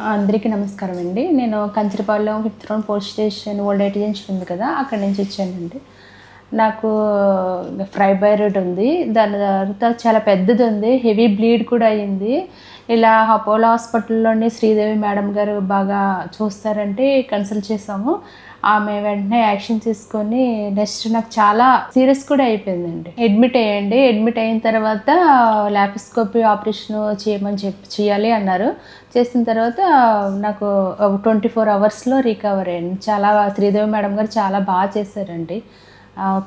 అందరికీ నమస్కారం అండి. నేను Kancharapalem fifth round police station old age junction ఉంది కదా, అక్కడి నుంచి వచ్చానండి. నాకు ఫైబ్రాయిడ్ ఉంది. దాని తర్వాత చాలా పెద్దది ఉంది. హెవీ బ్లీడ్ కూడా అయ్యింది. ఇలా అపోలో హాస్పిటల్లోని శ్రీదేవి మేడం గారు బాగా చూస్తారంటే కన్సల్ట్ చేసాము. ఆమె వెంటనే యాక్షన్ తీసుకొని నెక్స్ట్ నాకు చాలా సీరియస్ కూడా అయిపోయిందండి. అడ్మిట్ అయిన తర్వాత ల్యాప్రోస్కోపీ ఆపరేషన్ చేయాలి అన్నారు. చేసిన తర్వాత నాకు 24 అవర్స్లో రికవర్ అయ్యాను. చాలా శ్రీదేవి మేడం గారు చాలా బాగా చేశారండి.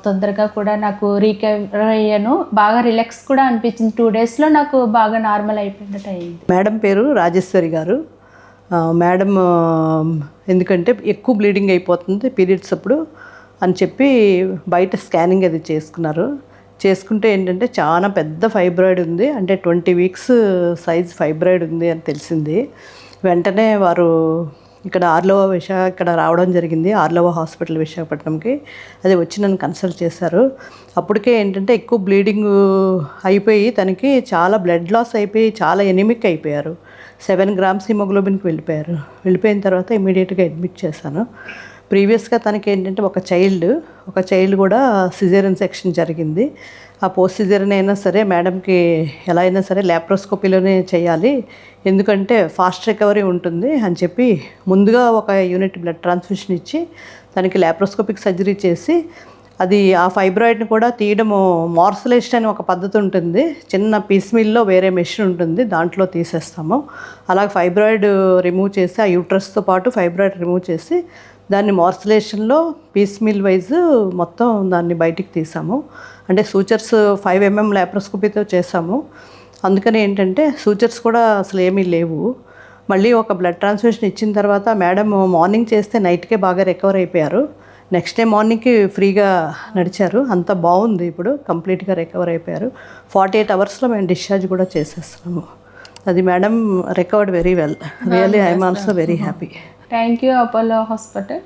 తొందరగా కూడా నాకు రికవర్ అయ్యాను. బాగా రిలాక్స్ కూడా అనిపించింది. 2 డేస్లో నాకు బాగా నార్మల్ అయిపోయినట్టు అయింది. మేడం పేరు రాజేశ్వరి గారు. మేడం ఎందుకంటే ఎక్కువ బ్లీడింగ్ అయిపోతుంది పీరియడ్స్ అప్పుడు అని చెప్పి బయట స్కానింగ్ అది చేసుకుంటే ఏంటంటే చాలా పెద్ద ఫైబ్రాయిడ్ ఉంది, అంటే 20 వీక్స్ సైజ్ ఫైబ్రాయిడ్ ఉంది అని తెలిసింది. వెంటనే వారు ఇక్కడ రావడం జరిగింది, ఆర్లవ హాస్పిటల్ విశాఖపట్నంకి. అది వచ్చి నన్ను కన్సల్ట్ చేశారు. అప్పటికే ఏంటంటే ఎక్కువ బ్లీడింగ్ అయిపోయి తనకి చాలా బ్లడ్ లాస్ అయిపోయి చాలా ఎనిమిక్ అయిపోయారు. 7 grams హిమోగ్లోబిన్కి వెళ్ళిపోయిన తర్వాత ఇమీడియట్గా అడ్మిట్ చేశాను. ప్రీవియస్గా తనకి ఏంటంటే ఒక చైల్డ్ కూడా సిజేరియన్ సెక్షన్ జరిగింది. ఆ పోస్ట్ సిజేరియన్ అయినా సరే మేడంకి ఎలా అయినా సరే ల్యాప్రోస్కోపీలోనే చేయాలి, ఎందుకంటే ఫాస్ట్ రికవరీ ఉంటుంది అని చెప్పి ముందుగా ఒక యూనిట్ బ్లడ్ ట్రాన్స్ఫ్యూషన్ ఇచ్చి తనకి ల్యాప్రోస్కోపిక్ సర్జరీ చేసి అది ఆ ఫైబ్రాయిడ్ని కూడా తీయడము మార్సలేషన్ అని ఒక పద్ధతి ఉంటుంది. చిన్న పీస్ మిల్లో వేరే మెషిన్ ఉంటుంది, దాంట్లో తీసేస్తాము. అలాగే ఫైబ్రాయిడ్ రిమూవ్ చేసి ఆ యూట్రస్తో పాటు ఫైబ్రాయిడ్ రిమూవ్ చేసి దాన్ని మార్సలేషన్లో పీస్ మిల్ వైజ్ మొత్తం దాన్ని బయటికి తీసాము. అంటే సూచర్స్ 5 mm ల్యాప్రోస్కోపీతో చేసాము. అందుకని ఏంటంటే సూచర్స్ కూడా అసలు ఏమీ లేవు. మళ్ళీ ఒక బ్లడ్ ట్రాన్స్ఫ్యూషన్ ఇచ్చిన తర్వాత మేడం మార్నింగ్ చేస్తే నైట్కే బాగా రికవర్ అయిపోయారు. నెక్స్ట్ డే మార్నింగ్కి ఫ్రీగా నడిచారు. అంత బాగుంది, ఇప్పుడు కంప్లీట్గా రికవర్ అయిపోయారు. 48 అవర్స్లో మేము డిశ్చార్జ్ కూడా చేసేస్తున్నాము. అది madam recovered very well. Really I'm also very happy. Thank you Apollo hospital.